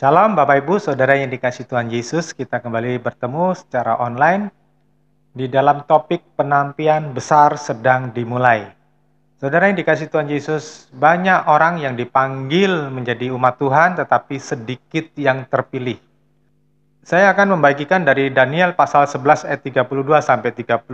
Salam Bapak Ibu, Saudara yang dikasihi Tuhan Yesus, kita kembali bertemu secara online di dalam topik penantian besar sedang dimulai. Saudara yang dikasihi Tuhan Yesus, banyak orang yang dipanggil menjadi umat Tuhan tetapi sedikit yang terpilih. Saya akan membagikan dari Daniel pasal 11 ayat 32 sampai 35.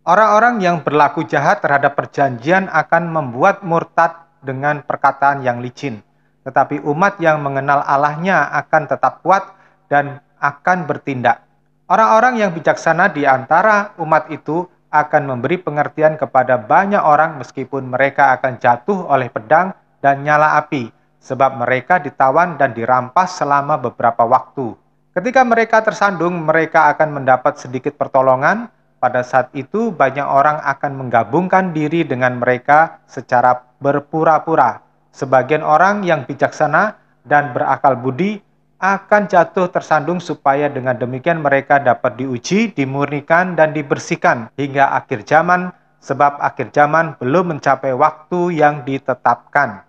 Orang-orang yang berlaku jahat terhadap perjanjian akan membuat murtad dengan perkataan yang licin. Tetapi umat yang mengenal Allahnya akan tetap kuat dan akan bertindak. Orang-orang yang bijaksana di antara umat itu akan memberi pengertian kepada banyak orang meskipun mereka akan jatuh oleh pedang dan nyala api, sebab mereka ditawan dan dirampas selama beberapa waktu. Ketika mereka tersandung, mereka akan mendapat sedikit pertolongan. Pada saat itu banyak orang akan menggabungkan diri dengan mereka secara berpura-pura. Sebagian orang yang bijaksana dan berakal budi akan jatuh tersandung supaya dengan demikian mereka dapat diuji, dimurnikan, dan dibersihkan hingga akhir zaman, sebab akhir zaman belum mencapai waktu yang ditetapkan.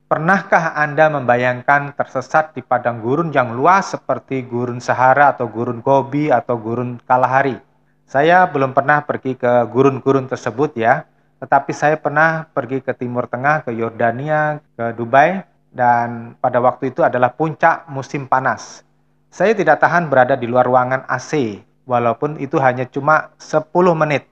Pernahkah Anda membayangkan tersesat di padang gurun yang luas seperti gurun Sahara atau gurun Gobi atau gurun Kalahari? Saya belum pernah pergi ke gurun-gurun tersebut ya, tetapi saya pernah pergi ke Timur Tengah, ke Yordania, ke Dubai, dan pada waktu itu adalah puncak musim panas. Saya tidak tahan berada di luar ruangan AC, walaupun itu hanya cuma 10 menit.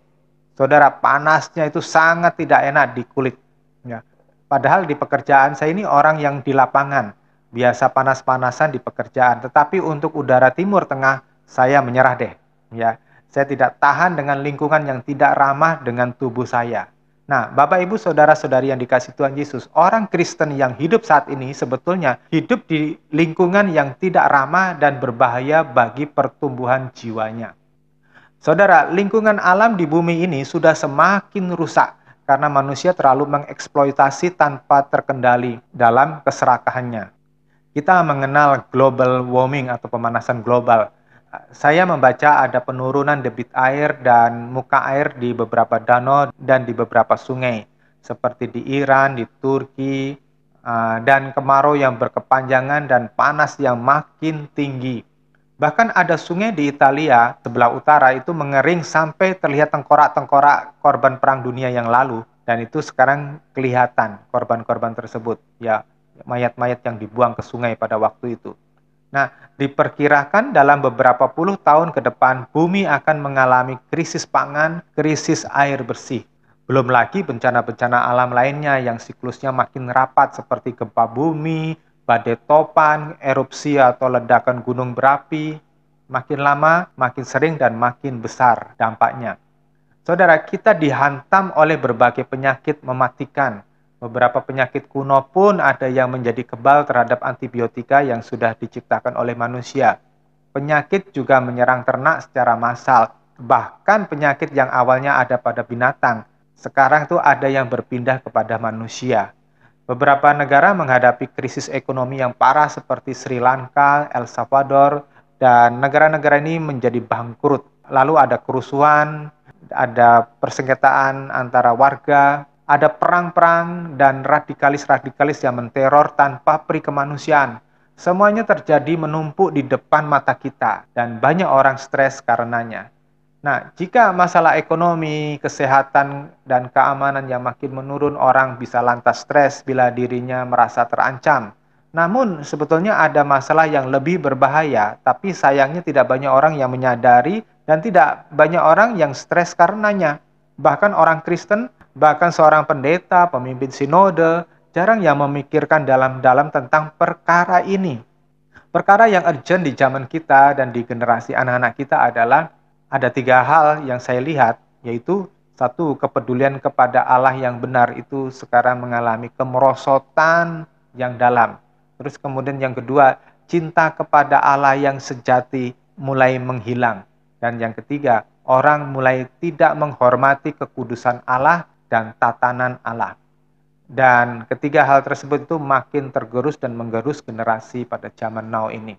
Saudara, panasnya itu sangat tidak enak di kulit. Ya. Padahal di pekerjaan saya ini orang yang di lapangan, biasa panas-panasan di pekerjaan. Tetapi untuk udara Timur Tengah, saya menyerah deh. Ya, saya tidak tahan dengan lingkungan yang tidak ramah dengan tubuh saya. Nah, Bapak Ibu Saudara-saudari yang dikasihi Tuhan Yesus, orang Kristen yang hidup saat ini sebetulnya hidup di lingkungan yang tidak ramah dan berbahaya bagi pertumbuhan jiwanya. Saudara, lingkungan alam di bumi ini sudah semakin rusak karena manusia terlalu mengeksploitasi tanpa terkendali dalam keserakahannya. Kita mengenal global warming atau pemanasan global. Saya membaca ada penurunan debit air dan muka air di beberapa danau dan di beberapa sungai, seperti di Iran, di Turki, dan kemarau yang berkepanjangan dan panas yang makin tinggi. Bahkan ada sungai di Italia sebelah utara itu mengering sampai terlihat tengkorak-tengkorak korban perang dunia yang lalu, dan itu sekarang kelihatan korban-korban tersebut, ya, mayat-mayat yang dibuang ke sungai pada waktu itu. Nah, diperkirakan dalam beberapa puluh tahun ke depan bumi akan mengalami krisis pangan, krisis air bersih. Belum lagi bencana-bencana alam lainnya yang siklusnya makin rapat seperti gempa bumi, badai topan, erupsi atau ledakan gunung berapi, makin lama, makin sering, dan makin besar dampaknya. Saudara, kita dihantam oleh berbagai penyakit mematikan. Beberapa penyakit kuno pun ada yang menjadi kebal terhadap antibiotika yang sudah diciptakan oleh manusia. Penyakit juga menyerang ternak secara massal. Bahkan penyakit yang awalnya ada pada binatang, sekarang tuh ada yang berpindah kepada manusia. Beberapa negara menghadapi krisis ekonomi yang parah seperti Sri Lanka, El Salvador, dan negara-negara ini menjadi bangkrut. Lalu ada kerusuhan, ada persengketaan antara warga, ada perang-perang dan radikalis-radikalis yang menteror tanpa peri kemanusiaan. Semuanya terjadi menumpuk di depan mata kita dan banyak orang stres karenanya. Nah, jika masalah ekonomi, kesehatan, dan keamanan yang makin menurun, orang bisa lantas stres bila dirinya merasa terancam. Namun, sebetulnya ada masalah yang lebih berbahaya, tapi sayangnya tidak banyak orang yang menyadari dan tidak banyak orang yang stres karenanya. Bahkan orang Kristen, bahkan seorang pendeta, pemimpin sinode, jarang yang memikirkan dalam-dalam tentang perkara ini. Perkara yang urgent di zaman kita dan di generasi anak-anak kita adalah ada 3 hal yang saya lihat, yaitu 1, kepedulian kepada Allah yang benar itu sekarang mengalami kemerosotan yang dalam. Terus kemudian yang kedua, cinta kepada Allah yang sejati mulai menghilang. Dan yang ketiga, orang mulai tidak menghormati kekudusan Allah dan tatanan Allah. Dan ketiga hal tersebut itu makin tergerus dan menggerus generasi pada zaman now ini.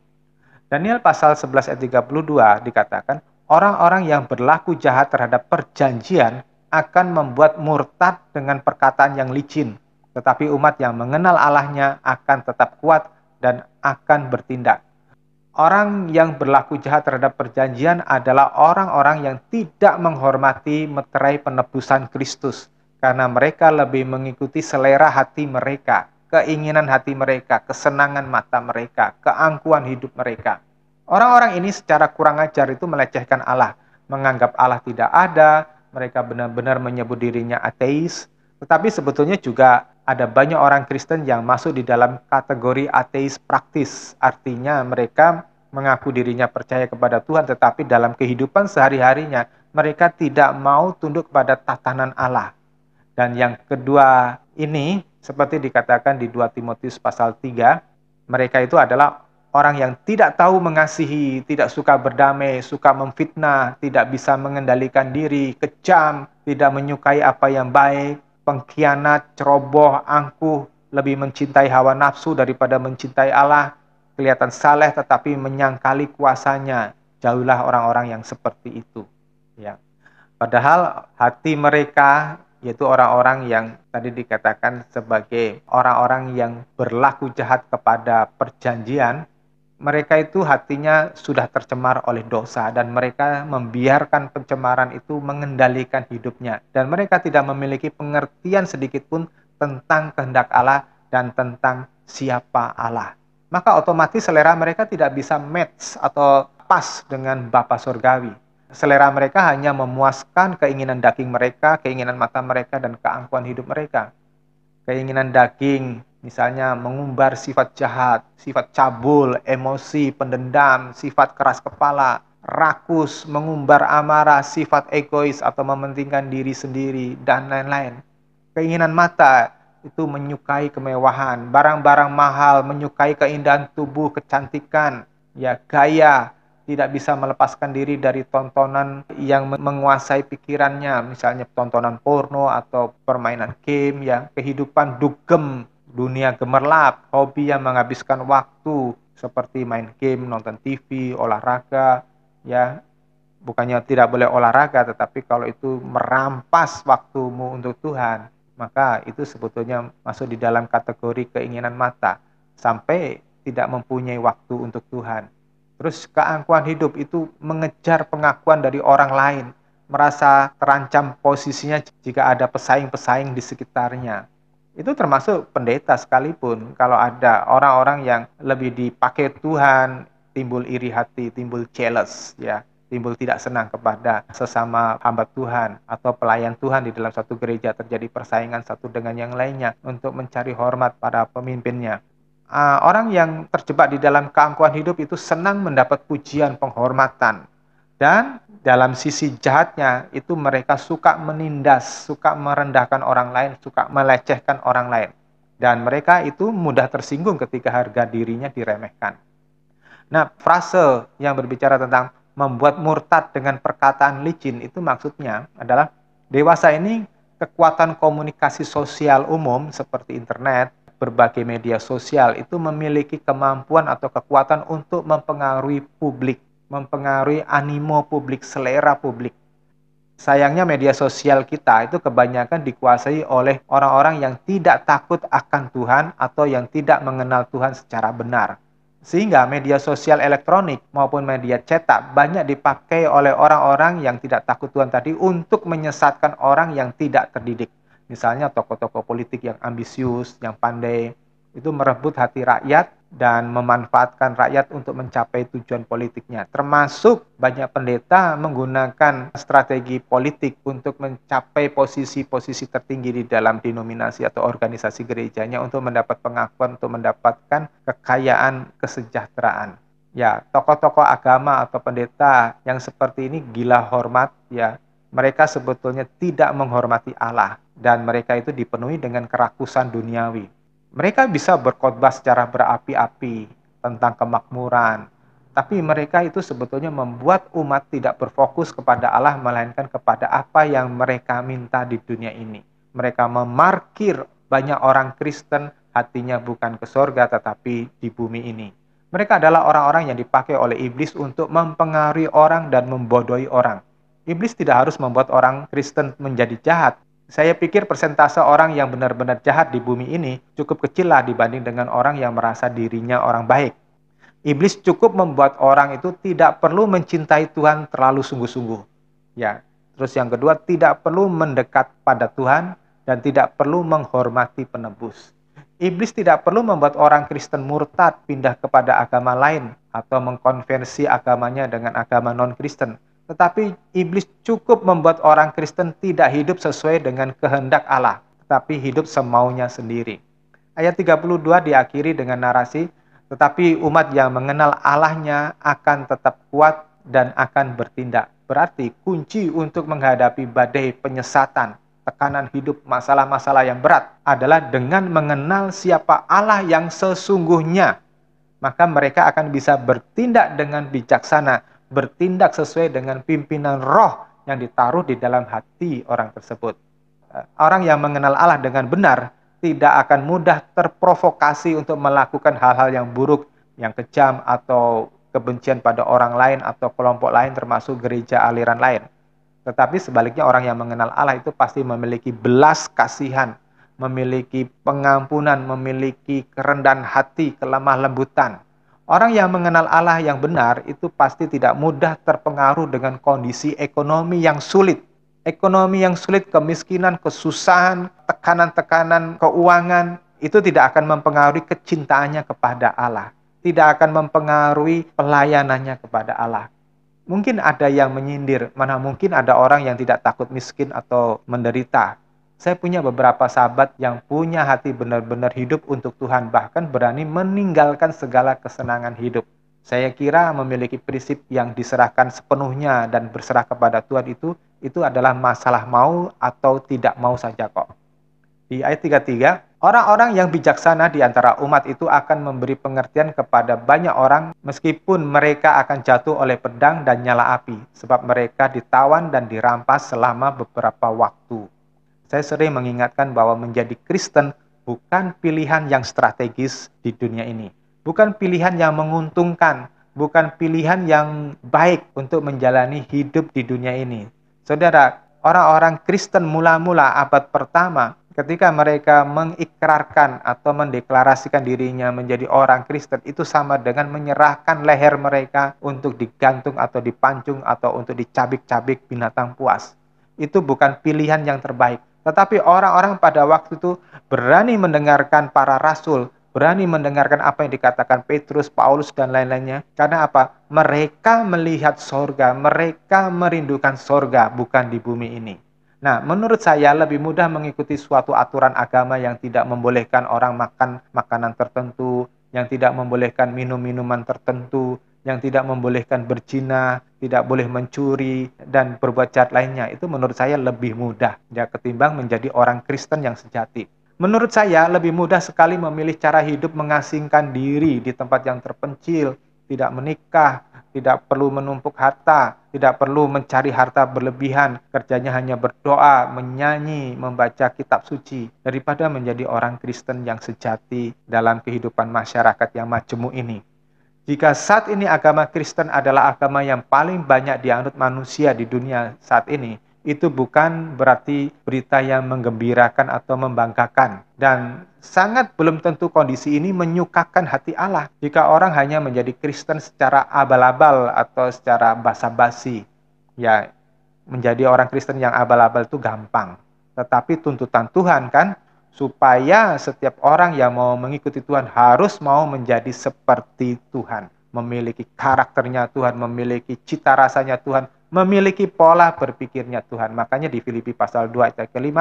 Daniel pasal 11 ayat 32 dikatakan, orang-orang yang berlaku jahat terhadap perjanjian akan membuat murtad dengan perkataan yang licin. Tetapi umat yang mengenal Allahnya akan tetap kuat dan akan bertindak. Orang yang berlaku jahat terhadap perjanjian adalah orang-orang yang tidak menghormati meterai penebusan Kristus, karena mereka lebih mengikuti selera hati mereka, keinginan hati mereka, kesenangan mata mereka, keangkuhan hidup mereka. Orang-orang ini secara kurang ajar itu melecehkan Allah, menganggap Allah tidak ada, mereka benar-benar menyebut dirinya ateis, tetapi sebetulnya juga ada banyak orang Kristen yang masuk di dalam kategori ateis praktis. Artinya mereka mengaku dirinya percaya kepada Tuhan, tetapi dalam kehidupan sehari-harinya mereka tidak mau tunduk kepada tatanan Allah. Dan yang kedua ini, seperti dikatakan di 2 Timotius pasal 3, mereka itu adalah orang yang tidak tahu mengasihi, tidak suka berdamai, suka memfitnah, tidak bisa mengendalikan diri, kejam, tidak menyukai apa yang baik, pengkhianat, ceroboh, angkuh, lebih mencintai hawa nafsu daripada mencintai Allah, kelihatan saleh tetapi menyangkali kuasanya. Jauhlah orang-orang yang seperti itu. Ya. Padahal hati mereka, yaitu orang-orang yang tadi dikatakan sebagai orang-orang yang berlaku jahat kepada perjanjian, mereka itu hatinya sudah tercemar oleh dosa dan mereka membiarkan pencemaran itu mengendalikan hidupnya. Dan mereka tidak memiliki pengertian sedikit pun tentang kehendak Allah dan tentang siapa Allah. Maka otomatis selera mereka tidak bisa match atau pas dengan Bapa Surgawi. Selera mereka hanya memuaskan keinginan daging mereka, keinginan mata mereka, dan keangkuhan hidup mereka. Keinginan daging, misalnya mengumbar sifat jahat, sifat cabul, emosi, pendendam, sifat keras kepala, rakus, mengumbar amarah, sifat egois atau mementingkan diri sendiri, dan lain-lain. Keinginan mata itu menyukai kemewahan, barang-barang mahal, menyukai keindahan tubuh, kecantikan, ya gaya, tidak bisa melepaskan diri dari tontonan yang menguasai pikirannya, misalnya tontonan porno atau permainan game, ya kehidupan dugem, dunia gemerlap, hobi yang menghabiskan waktu seperti main game, nonton TV, olahraga, ya bukannya tidak boleh olahraga, tetapi kalau itu merampas waktumu untuk Tuhan, maka itu sebetulnya masuk di dalam kategori keinginan mata, sampai tidak mempunyai waktu untuk Tuhan. Terus keangkuhan hidup itu mengejar pengakuan dari orang lain, merasa terancam posisinya jika ada pesaing-pesaing di sekitarnya. Itu termasuk pendeta sekalipun, kalau ada orang-orang yang lebih dipakai Tuhan, timbul iri hati, timbul jealous, ya, timbul tidak senang kepada sesama hamba Tuhan atau pelayan Tuhan di dalam satu gereja, terjadi persaingan satu dengan yang lainnya untuk mencari hormat para pemimpinnya. Orang yang terjebak di dalam keangkuhan hidup itu senang mendapat pujian, penghormatan. Dan dalam sisi jahatnya itu mereka suka menindas, suka merendahkan orang lain, suka melecehkan orang lain. Dan mereka itu mudah tersinggung ketika harga dirinya diremehkan. Nah, frase yang berbicara tentang membuat murtad dengan perkataan licin itu maksudnya adalah dewasa ini kekuatan komunikasi sosial umum seperti internet, berbagai media sosial itu memiliki kemampuan atau kekuatan untuk mempengaruhi publik, mempengaruhi animo publik, selera publik. Sayangnya media sosial kita itu kebanyakan dikuasai oleh orang-orang yang tidak takut akan Tuhan atau yang tidak mengenal Tuhan secara benar. Sehingga media sosial elektronik maupun media cetak banyak dipakai oleh orang-orang yang tidak takut Tuhan tadi untuk menyesatkan orang yang tidak terdidik. Misalnya tokoh-tokoh politik yang ambisius, yang pandai, itu merebut hati rakyat dan memanfaatkan rakyat untuk mencapai tujuan politiknya. Termasuk banyak pendeta menggunakan strategi politik untuk mencapai posisi-posisi tertinggi di dalam denominasi atau organisasi gerejanya untuk mendapat pengakuan, untuk mendapatkan kekayaan, kesejahteraan. Ya, tokoh-tokoh agama atau pendeta yang seperti ini gila hormat, ya, mereka sebetulnya tidak menghormati Allah. Dan mereka itu dipenuhi dengan kerakusan duniawi. Mereka bisa berkhotbah secara berapi-api tentang kemakmuran, tapi mereka itu sebetulnya membuat umat tidak berfokus kepada Allah, melainkan kepada apa yang mereka minta di dunia ini. Mereka memarkir banyak orang Kristen hatinya bukan ke surga tetapi di bumi ini. Mereka adalah orang-orang yang dipakai oleh iblis untuk mempengaruhi orang dan membodohi orang. Iblis tidak harus membuat orang Kristen menjadi jahat, Saya pikir persentase orang yang benar-benar jahat di bumi ini cukup kecil lah dibanding dengan orang yang merasa dirinya orang baik. Iblis cukup membuat orang itu tidak perlu mencintai Tuhan terlalu sungguh-sungguh. Ya. Terus yang kedua, tidak perlu mendekat pada Tuhan dan tidak perlu menghormati penebus. Iblis tidak perlu membuat orang Kristen murtad pindah kepada agama lain atau mengkonversi agamanya dengan agama non-Kristen. Tetapi iblis cukup membuat orang Kristen tidak hidup sesuai dengan kehendak Allah, tetapi hidup semaunya sendiri. Ayat 32 diakhiri dengan narasi, tetapi umat yang mengenal Allahnya akan tetap kuat dan akan bertindak. Berarti kunci untuk menghadapi badai penyesatan, tekanan hidup, masalah-masalah yang berat adalah dengan mengenal siapa Allah yang sesungguhnya. Maka mereka akan bisa bertindak dengan bijaksana, bertindak sesuai dengan pimpinan roh yang ditaruh di dalam hati orang tersebut. Orang yang mengenal Allah dengan benar tidak akan mudah terprovokasi untuk melakukan hal-hal yang buruk, yang kejam, atau kebencian pada orang lain atau kelompok lain termasuk gereja aliran lain. Tetapi sebaliknya orang yang mengenal Allah itu pasti memiliki belas kasihan, memiliki pengampunan, memiliki kerendahan hati, kelemah lembutan. Orang yang mengenal Allah yang benar itu pasti tidak mudah terpengaruh dengan kondisi ekonomi yang sulit. Ekonomi yang sulit, kemiskinan, kesusahan, tekanan-tekanan keuangan, itu tidak akan mempengaruhi kecintaannya kepada Allah. Tidak akan mempengaruhi pelayanannya kepada Allah. Mungkin ada yang menyindir, mana mungkin ada orang yang tidak takut miskin atau menderita. Saya punya beberapa sahabat yang punya hati benar-benar hidup untuk Tuhan, bahkan berani meninggalkan segala kesenangan hidup. Saya kira memiliki prinsip yang diserahkan sepenuhnya dan berserah kepada Tuhan itu adalah masalah mau atau tidak mau saja kok. Di ayat 33, orang-orang yang bijaksana di antara umat itu akan memberi pengertian kepada banyak orang meskipun mereka akan jatuh oleh pedang dan nyala api, sebab mereka ditawan dan dirampas selama beberapa waktu. Saya sering mengingatkan bahwa menjadi Kristen bukan pilihan yang strategis di dunia ini. Bukan pilihan yang menguntungkan, bukan pilihan yang baik untuk menjalani hidup di dunia ini. Saudara, orang-orang Kristen mula-mula abad pertama, ketika mereka mengikrarkan atau mendeklarasikan dirinya menjadi orang Kristen, itu sama dengan menyerahkan leher mereka untuk digantung atau dipancung atau untuk dicabik-cabik binatang buas. Itu bukan pilihan yang terbaik. Tetapi orang-orang pada waktu itu berani mendengarkan para rasul, berani mendengarkan apa yang dikatakan Petrus, Paulus, dan lain-lainnya. Karena apa? Mereka melihat sorga, mereka merindukan sorga, bukan di bumi ini. Nah, menurut saya lebih mudah mengikuti suatu aturan agama yang tidak membolehkan orang makan makanan tertentu, yang tidak membolehkan minum minuman tertentu, yang tidak membolehkan berzina, tidak boleh mencuri, dan berbuat jahat lainnya. Itu menurut saya lebih mudah ya, ketimbang menjadi orang Kristen yang sejati. Menurut saya lebih mudah sekali memilih cara hidup mengasingkan diri di tempat yang terpencil, tidak menikah, tidak perlu menumpuk harta, tidak perlu mencari harta berlebihan, kerjanya hanya berdoa, menyanyi, membaca kitab suci, daripada menjadi orang Kristen yang sejati dalam kehidupan masyarakat yang majemuk ini. Jika saat ini agama Kristen adalah agama yang paling banyak dianut manusia di dunia saat ini, itu bukan berarti berita yang menggembirakan atau membanggakan. Dan sangat belum tentu kondisi ini menyukakan hati Allah. Jika orang hanya menjadi Kristen secara abal-abal atau secara basa-basi, ya menjadi orang Kristen yang abal-abal itu gampang. Tetapi tuntutan Tuhan kan, supaya setiap orang yang mau mengikuti Tuhan harus mau menjadi seperti Tuhan. Memiliki karakternya Tuhan, memiliki cita rasanya Tuhan, memiliki pola berpikirnya Tuhan. Makanya di Filipi pasal 2 ayat ke-5,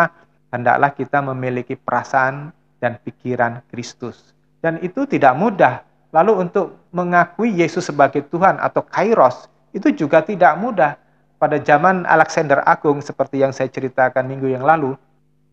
hendaklah kita memiliki perasaan dan pikiran Kristus. Dan itu tidak mudah. Lalu untuk mengakui Yesus sebagai Tuhan atau Kairos, itu juga tidak mudah. Pada zaman Alexander Agung, seperti yang saya ceritakan minggu yang lalu,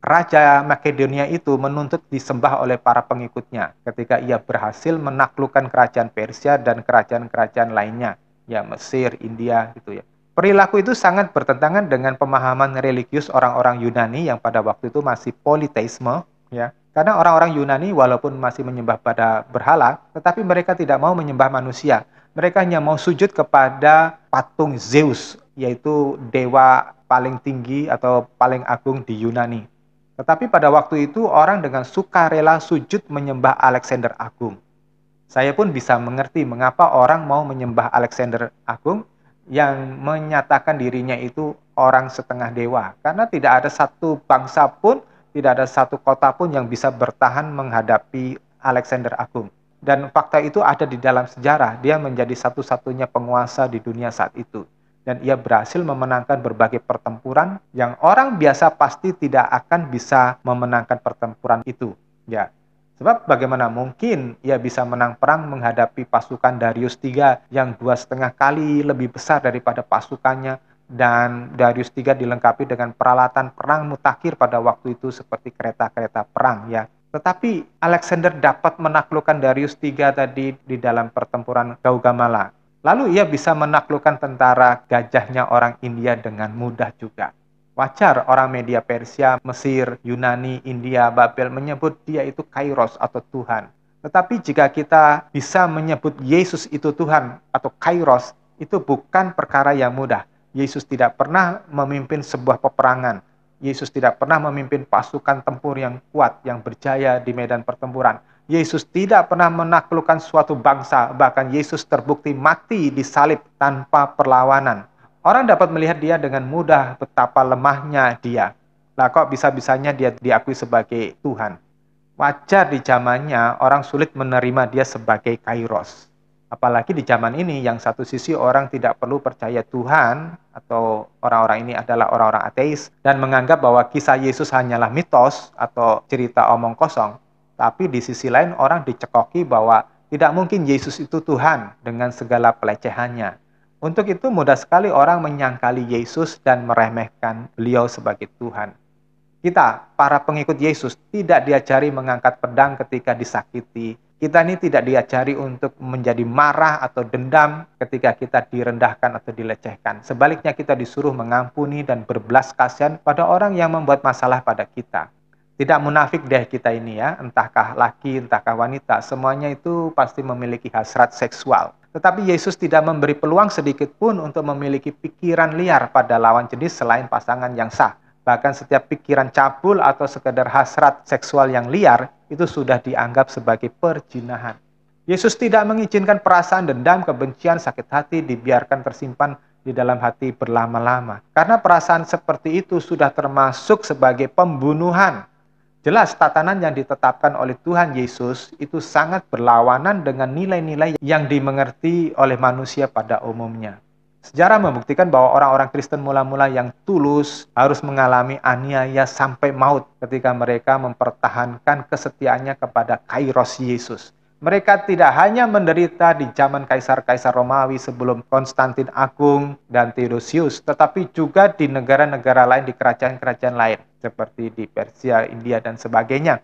Raja Makedonia itu menuntut disembah oleh para pengikutnya ketika ia berhasil menaklukkan kerajaan Persia dan kerajaan-kerajaan lainnya, ya Mesir, India gitu ya. Perilaku itu sangat bertentangan dengan pemahaman religius orang-orang Yunani yang pada waktu itu masih politeisme, ya. Karena orang-orang Yunani walaupun masih menyembah pada berhala, tetapi mereka tidak mau menyembah manusia. Mereka hanya mau sujud kepada patung Zeus yaitu dewa paling tinggi atau paling agung di Yunani. Tetapi pada waktu itu orang dengan sukarela sujud menyembah Alexander Agung. Saya pun bisa mengerti mengapa orang mau menyembah Alexander Agung yang menyatakan dirinya itu orang setengah dewa. Karena tidak ada satu bangsa pun, tidak ada satu kota pun yang bisa bertahan menghadapi Alexander Agung. Dan fakta itu ada di dalam sejarah. Dia menjadi satu-satunya penguasa di dunia saat itu. Dan ia berhasil memenangkan berbagai pertempuran yang orang biasa pasti tidak akan bisa memenangkan pertempuran itu. Ya, sebab bagaimana mungkin ia bisa menang perang menghadapi pasukan Darius III yang 2,5 kali lebih besar daripada pasukannya, dan Darius III dilengkapi dengan peralatan perang mutakhir pada waktu itu seperti kereta-kereta perang ya. Tetapi Alexander dapat menaklukkan Darius III tadi di dalam pertempuran Gaugamela. Lalu ia bisa menaklukkan tentara gajahnya orang India dengan mudah juga. Wajar orang media Persia, Mesir, Yunani, India, Babel menyebut dia itu Kairos atau Tuhan. Tetapi jika kita bisa menyebut Yesus itu Tuhan atau Kairos, itu bukan perkara yang mudah. Yesus tidak pernah memimpin sebuah peperangan. Yesus tidak pernah memimpin pasukan tempur yang kuat, yang berjaya di medan pertempuran. Yesus tidak pernah menaklukkan suatu bangsa, bahkan Yesus terbukti mati disalib tanpa perlawanan. Orang dapat melihat dia dengan mudah betapa lemahnya dia. Lah kok bisa-bisanya dia diakui sebagai Tuhan? Wajar di zamannya orang sulit menerima dia sebagai Kairos. Apalagi di zaman ini yang satu sisi orang tidak perlu percaya Tuhan atau orang-orang ini adalah orang-orang ateis dan menganggap bahwa kisah Yesus hanyalah mitos atau cerita omong kosong. Tapi di sisi lain orang dicekoki bahwa tidak mungkin Yesus itu Tuhan dengan segala pelecehannya. Untuk itu mudah sekali orang menyangkali Yesus dan meremehkan beliau sebagai Tuhan. Kita, para pengikut Yesus, tidak diajari mengangkat pedang ketika disakiti. Kita ini tidak diajari untuk menjadi marah atau dendam ketika kita direndahkan atau dilecehkan. Sebaliknya kita disuruh mengampuni dan berbelas kasihan pada orang yang membuat masalah pada kita. Tidak munafik deh kita ini ya, entahkah laki, entahkah wanita, semuanya itu pasti memiliki hasrat seksual. Tetapi Yesus tidak memberi peluang sedikit pun untuk memiliki pikiran liar pada lawan jenis selain pasangan yang sah. Bahkan setiap pikiran cabul atau sekedar hasrat seksual yang liar itu sudah dianggap sebagai perzinahan. Yesus tidak mengizinkan perasaan dendam, kebencian, sakit hati dibiarkan tersimpan di dalam hati berlama-lama. Karena perasaan seperti itu sudah termasuk sebagai pembunuhan. Jelas tatanan yang ditetapkan oleh Tuhan Yesus itu sangat berlawanan dengan nilai-nilai yang dimengerti oleh manusia pada umumnya. Sejarah membuktikan bahwa orang-orang Kristen mula-mula yang tulus harus mengalami aniaya sampai maut ketika mereka mempertahankan kesetiaannya kepada Kairos Yesus. Mereka tidak hanya menderita di zaman kaisar-kaisar Romawi sebelum Konstantin Agung dan Theodosius, tetapi juga di negara-negara lain, di kerajaan-kerajaan lain, seperti di Persia, India, dan sebagainya.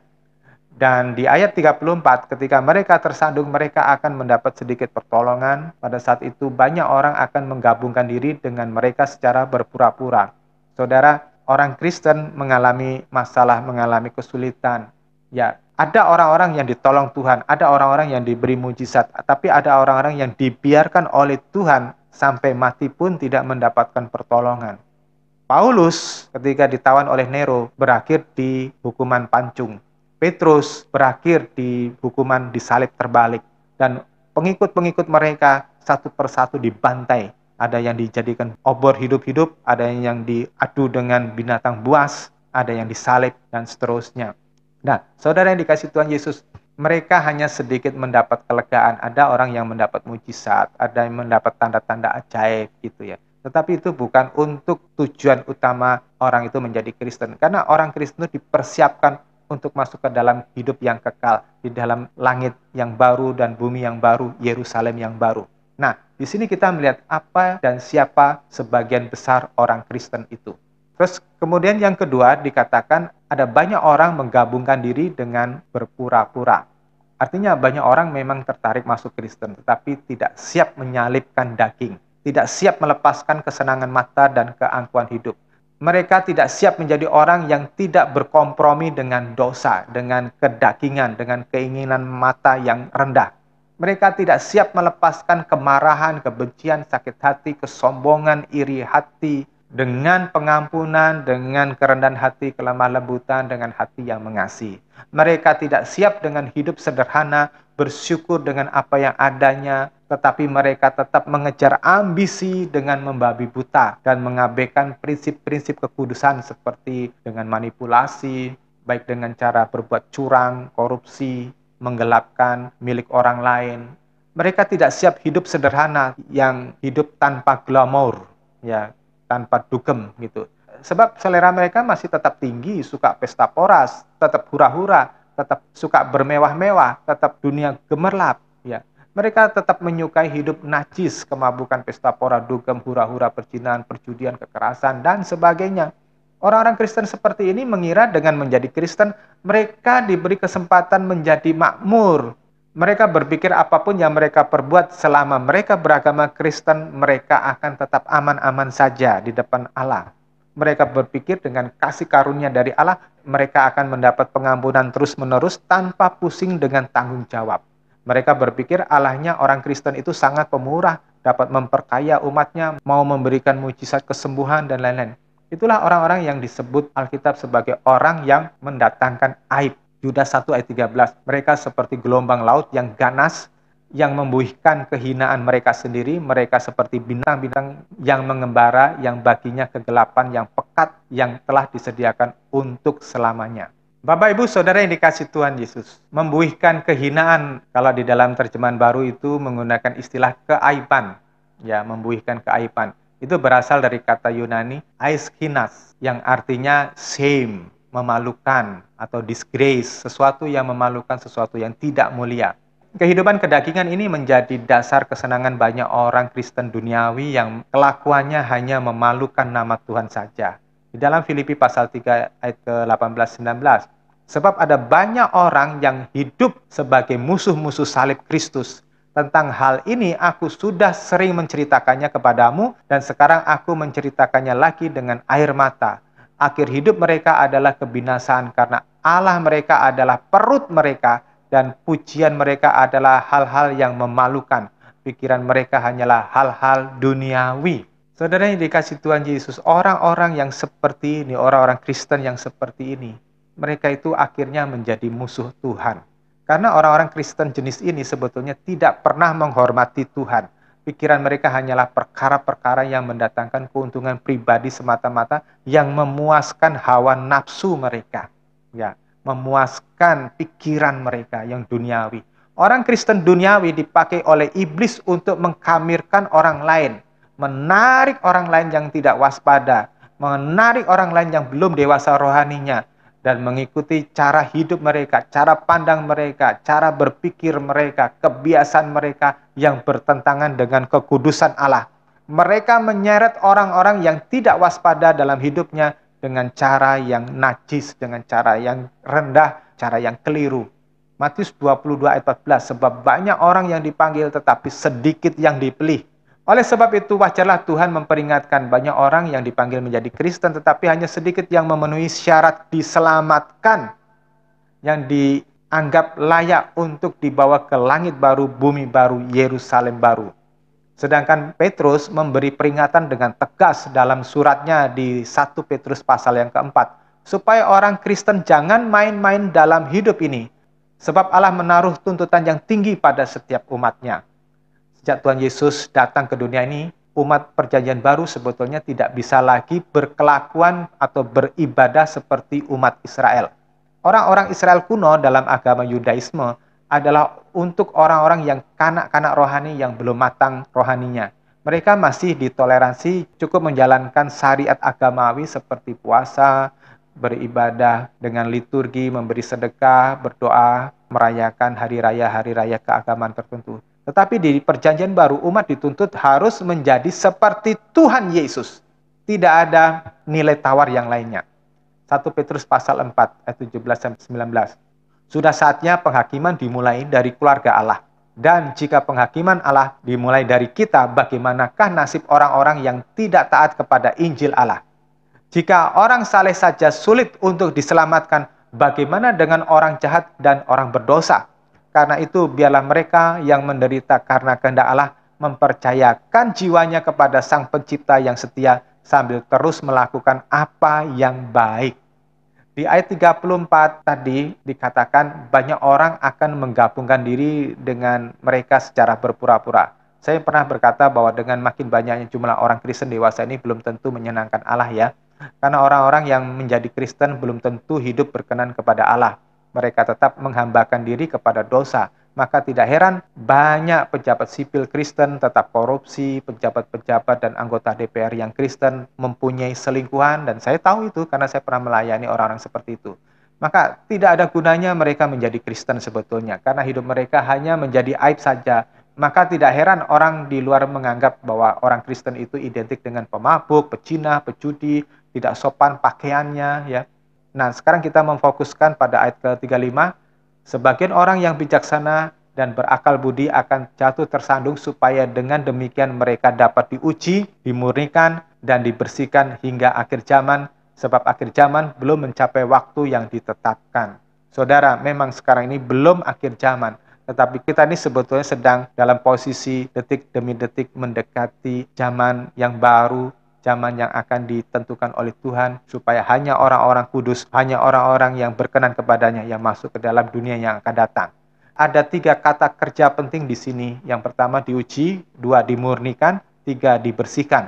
Dan di ayat 34, ketika mereka tersandung, mereka akan mendapat sedikit pertolongan. Pada saat itu banyak orang akan menggabungkan diri dengan mereka secara berpura-pura. Saudara, orang Kristen mengalami masalah, mengalami kesulitan. Ya, ada orang-orang yang ditolong Tuhan, ada orang-orang yang diberi mujizat, tapi ada orang-orang yang dibiarkan oleh Tuhan sampai mati pun tidak mendapatkan pertolongan. Paulus ketika ditawan oleh Nero berakhir di hukuman pancung. Petrus berakhir di hukuman disalib terbalik. Dan pengikut-pengikut mereka satu persatu dibantai. Ada yang dijadikan obor hidup-hidup, ada yang diadu dengan binatang buas, ada yang disalib, dan seterusnya. Nah, saudara yang dikasih Tuhan Yesus, mereka hanya sedikit mendapat kelegaan. Ada orang yang mendapat mujizat, ada yang mendapat tanda-tanda ajaib gitu ya. Tetapi itu bukan untuk tujuan utama orang itu menjadi Kristen. Karena orang Kristen itu dipersiapkan untuk masuk ke dalam hidup yang kekal, di dalam langit yang baru dan bumi yang baru, Yerusalem yang baru. Nah, di sini kita melihat apa dan siapa sebagian besar orang Kristen itu. Terus kemudian yang kedua dikatakan ada banyak orang menggabungkan diri dengan berpura-pura. Artinya banyak orang memang tertarik masuk Kristen, tetapi tidak siap menyalipkan daging, tidak siap melepaskan kesenangan mata dan keangkuhan hidup. Mereka tidak siap menjadi orang yang tidak berkompromi dengan dosa, dengan kedagingan, dengan keinginan mata yang rendah. Mereka tidak siap melepaskan kemarahan, kebencian, sakit hati, kesombongan, iri hati, dengan pengampunan, dengan kerendahan hati, kelemah lembutan, dengan hati yang mengasihi. Mereka tidak siap dengan hidup sederhana, bersyukur dengan apa yang adanya, tetapi mereka tetap mengejar ambisi dengan membabi buta dan mengabaikan prinsip-prinsip kekudusan seperti dengan manipulasi, baik dengan cara berbuat curang, korupsi, menggelapkan milik orang lain. Mereka tidak siap hidup sederhana yang hidup tanpa glamor, ya, tanpa dugem gitu. Sebab selera mereka masih tetap tinggi, suka pesta poras, tetap hura-hura, tetap suka bermewah-mewah, tetap dunia gemerlap, ya. Mereka tetap menyukai hidup najis, kemabukan, pesta pora, dugem, hura-hura, perzinahan, perjudian, kekerasan, dan sebagainya. Orang-orang Kristen seperti ini mengira dengan menjadi Kristen, mereka diberi kesempatan menjadi makmur. Mereka berpikir apapun yang mereka perbuat selama mereka beragama Kristen, mereka akan tetap aman-aman saja di depan Allah. Mereka berpikir dengan kasih karunia dari Allah, mereka akan mendapat pengampunan terus-menerus tanpa pusing dengan tanggung jawab. Mereka berpikir Allahnya orang Kristen itu sangat pemurah, dapat memperkaya umatnya, mau memberikan mujizat kesembuhan, dan lain-lain. Itulah orang-orang yang disebut Alkitab sebagai orang yang mendatangkan aib. Yudas 1 ayat 13. Mereka seperti gelombang laut yang ganas, yang membuihkan kehinaan mereka sendiri. Mereka seperti bintang-bintang yang mengembara, yang baginya kegelapan, yang pekat, yang telah disediakan untuk selamanya. Bapak, Ibu, Saudara yang dikasihi Tuhan Yesus, membuihkan kehinaan, kalau di dalam terjemahan baru itu menggunakan istilah keaiban. Ya, membuihkan keaiban. Itu berasal dari kata Yunani aiskinas, yang artinya shame, memalukan, atau disgrace, sesuatu yang memalukan, sesuatu yang tidak mulia. Kehidupan kedagingan ini menjadi dasar kesenangan banyak orang Kristen duniawi yang kelakuannya hanya memalukan nama Tuhan saja. Di dalam Filipi pasal 3 ayat ke-18-19, sebab ada banyak orang yang hidup sebagai musuh-musuh salib Kristus. Tentang hal ini aku sudah sering menceritakannya kepadamu, dan sekarang aku menceritakannya lagi dengan air mata. Akhir hidup mereka adalah kebinasaan karena Allah mereka adalah perut mereka, dan pujian mereka adalah hal-hal yang memalukan. Pikiran mereka hanyalah hal-hal duniawi. Saudara yang dikasihi Tuhan Yesus, orang-orang yang seperti ini, orang-orang Kristen yang seperti ini, mereka itu akhirnya menjadi musuh Tuhan. Karena orang-orang Kristen jenis ini sebetulnya tidak pernah menghormati Tuhan. Pikiran mereka hanyalah perkara-perkara yang mendatangkan keuntungan pribadi semata-mata, yang memuaskan hawa nafsu mereka. Ya, memuaskan pikiran mereka yang duniawi. Orang Kristen duniawi dipakai oleh iblis untuk mengkamirkan orang lain, menarik orang lain yang tidak waspada, menarik orang lain yang belum dewasa rohaninya, dan mengikuti cara hidup mereka, cara pandang mereka, cara berpikir mereka, kebiasaan mereka yang bertentangan dengan kekudusan Allah. Mereka menyeret orang-orang yang tidak waspada dalam hidupnya dengan cara yang najis, dengan cara yang rendah, cara yang keliru. Matius 22 ayat 14, sebab banyak orang yang dipanggil tetapi sedikit yang dipilih. Oleh sebab itu wajarlah Tuhan memperingatkan banyak orang yang dipanggil menjadi Kristen, tetapi hanya sedikit yang memenuhi syarat diselamatkan, yang dianggap layak untuk dibawa ke langit baru, bumi baru, Yerusalem baru. Sedangkan Petrus memberi peringatan dengan tegas dalam suratnya di 1 Petrus pasal yang keempat, supaya orang Kristen jangan main-main dalam hidup ini, sebab Allah menaruh tuntutan yang tinggi pada setiap umatnya. Sejak Tuhan Yesus datang ke dunia ini, umat perjanjian baru sebetulnya tidak bisa lagi berkelakuan atau beribadah seperti umat Israel. Orang-orang Israel kuno dalam agama Yudaisme adalah untuk orang-orang yang kanak-kanak rohani yang belum matang rohaninya. Mereka masih ditoleransi cukup menjalankan syariat agamawi seperti puasa, beribadah dengan liturgi, memberi sedekah, berdoa, merayakan hari raya keagamaan tertentu. Tetapi di perjanjian baru umat dituntut harus menjadi seperti Tuhan Yesus. Tidak ada nilai tawar yang lainnya. 1 Petrus pasal 4 ayat 17-19. Sudah saatnya penghakiman dimulai dari keluarga Allah. Dan jika penghakiman Allah dimulai dari kita, bagaimanakah nasib orang-orang yang tidak taat kepada Injil Allah? Jika orang saleh saja sulit untuk diselamatkan, bagaimana dengan orang jahat dan orang berdosa? Karena itu biarlah mereka yang menderita karena kehendak Allah mempercayakan jiwanya kepada Sang Pencipta yang setia sambil terus melakukan apa yang baik. Di ayat 34 tadi dikatakan banyak orang akan menggabungkan diri dengan mereka secara berpura-pura. Saya pernah berkata bahwa dengan makin banyaknya jumlah orang Kristen dewasa ini belum tentu menyenangkan Allah ya. Karena orang-orang yang menjadi Kristen belum tentu hidup berkenan kepada Allah. Mereka tetap menghambakan diri kepada dosa. Maka tidak heran banyak pejabat sipil Kristen tetap korupsi, pejabat-pejabat dan anggota DPR yang Kristen mempunyai selingkuhan, dan saya tahu itu karena saya pernah melayani orang-orang seperti itu. Maka tidak ada gunanya mereka menjadi Kristen sebetulnya, karena hidup mereka hanya menjadi aib saja. Maka tidak heran orang di luar menganggap bahwa orang Kristen itu identik dengan pemabuk, pecina, pejudi, tidak sopan pakaiannya ya. Nah, sekarang kita memfokuskan pada ayat ke-35. Sebagian orang yang bijaksana dan berakal budi akan jatuh tersandung supaya dengan demikian mereka dapat diuji, dimurnikan, dan dibersihkan hingga akhir zaman, sebab akhir zaman belum mencapai waktu yang ditetapkan. Saudara, memang sekarang ini belum akhir zaman, tetapi kita ini sebetulnya sedang dalam posisi detik demi detik mendekati zaman yang baru, zaman yang akan ditentukan oleh Tuhan, supaya hanya orang-orang kudus, hanya orang-orang yang berkenan kepadanya yang masuk ke dalam dunia yang akan datang. Ada 3 kata kerja penting di sini. Yang pertama diuji, 2 dimurnikan, 3 dibersihkan.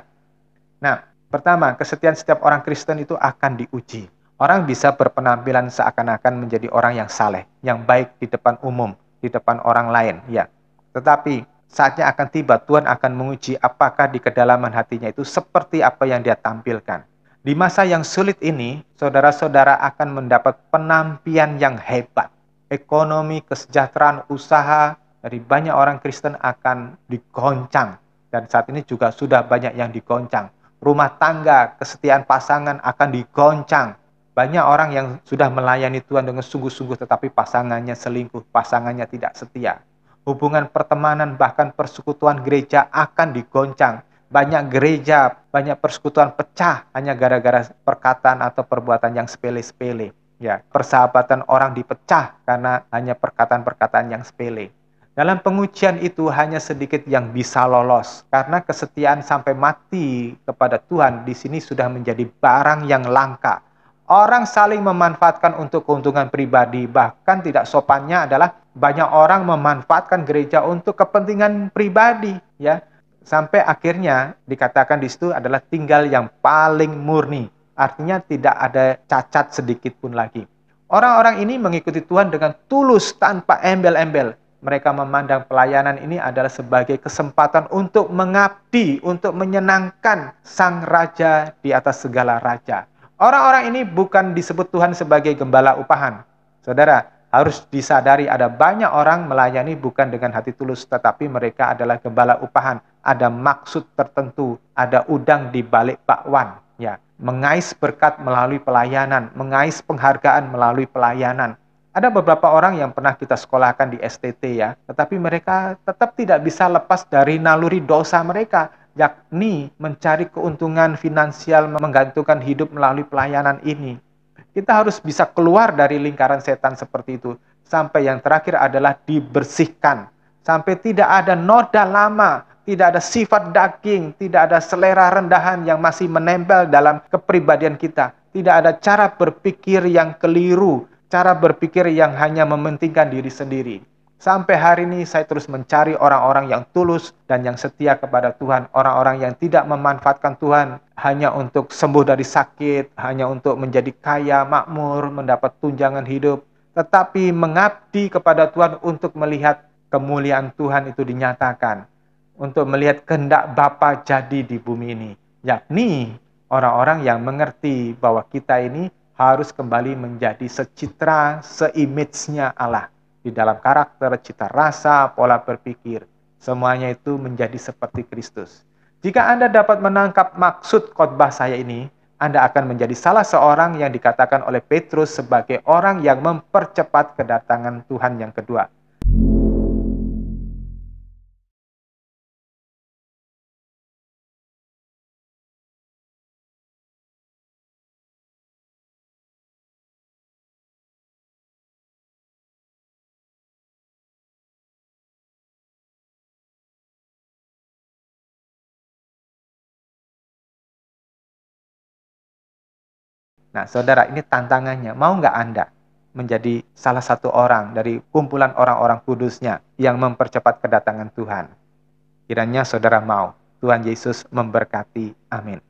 Nah, pertama, kesetiaan setiap orang Kristen itu akan diuji. Orang bisa berpenampilan seakan-akan menjadi orang yang saleh, yang baik di depan umum, di depan orang lain, ya. Tetapi saatnya akan tiba, Tuhan akan menguji apakah di kedalaman hatinya itu seperti apa yang dia tampilkan. Di masa yang sulit ini, saudara-saudara akan mendapat penampilan yang hebat. Ekonomi, kesejahteraan, usaha dari banyak orang Kristen akan digoncang. Dan saat ini juga sudah banyak yang digoncang. Rumah tangga, kesetiaan pasangan akan digoncang. Banyak orang yang sudah melayani Tuhan dengan sungguh-sungguh tetapi pasangannya selingkuh, pasangannya tidak setia. Hubungan pertemanan bahkan persekutuan gereja akan digoncang. Banyak gereja, banyak persekutuan pecah hanya gara-gara perkataan atau perbuatan yang sepele-sepele. Ya, persahabatan orang dipecah karena hanya perkataan-perkataan yang sepele. Dalam pengujian itu hanya sedikit yang bisa lolos, karena kesetiaan sampai mati kepada Tuhan di sini sudah menjadi barang yang langka. Orang saling memanfaatkan untuk keuntungan pribadi, bahkan tidak sopannya adalah banyak orang memanfaatkan gereja untuk kepentingan pribadi, ya. Sampai akhirnya dikatakan di situ adalah tinggal yang paling murni. Artinya tidak ada cacat sedikit pun lagi. Orang-orang ini mengikuti Tuhan dengan tulus tanpa embel-embel. Mereka memandang pelayanan ini adalah sebagai kesempatan untuk mengabdi, untuk menyenangkan Sang Raja di atas segala raja. Orang-orang ini bukan disebut Tuhan sebagai gembala upahan. Saudara, harus disadari ada banyak orang melayani bukan dengan hati tulus, tetapi mereka adalah gembala upahan. Ada maksud tertentu, ada udang di balik bakwan. Ya, mengais berkat melalui pelayanan, mengais penghargaan melalui pelayanan. Ada beberapa orang yang pernah kita sekolahkan di STT ya, tetapi mereka tetap tidak bisa lepas dari naluri dosa mereka, yakni mencari keuntungan finansial, menggantungkan hidup melalui pelayanan ini. Kita harus bisa keluar dari lingkaran setan seperti itu. Sampai yang terakhir adalah dibersihkan. Sampai tidak ada noda lama, tidak ada sifat daging, tidak ada selera rendahan yang masih menempel dalam kepribadian kita. Tidak ada cara berpikir yang keliru, cara berpikir yang hanya mementingkan diri sendiri. Sampai hari ini saya terus mencari orang-orang yang tulus dan yang setia kepada Tuhan. Orang-orang yang tidak memanfaatkan Tuhan hanya untuk sembuh dari sakit, hanya untuk menjadi kaya, makmur, mendapat tunjangan hidup. Tetapi mengabdi kepada Tuhan untuk melihat kemuliaan Tuhan itu dinyatakan. Untuk melihat kehendak Bapa jadi di bumi ini. Yakni orang-orang yang mengerti bahwa kita ini harus kembali menjadi secitra, se-image-nya Allah. Di dalam karakter, cita rasa, pola berpikir. Semuanya itu menjadi seperti Kristus. Jika Anda dapat menangkap maksud khotbah saya ini, Anda akan menjadi salah seorang yang dikatakan oleh Petrus sebagai orang yang mempercepat kedatangan Tuhan yang kedua. Nah, saudara, ini tantangannya. Mau nggak Anda menjadi salah satu orang dari kumpulan orang-orang kudusnya yang mempercepat kedatangan Tuhan? Kiranya saudara mau. Tuhan Yesus memberkati. Amin.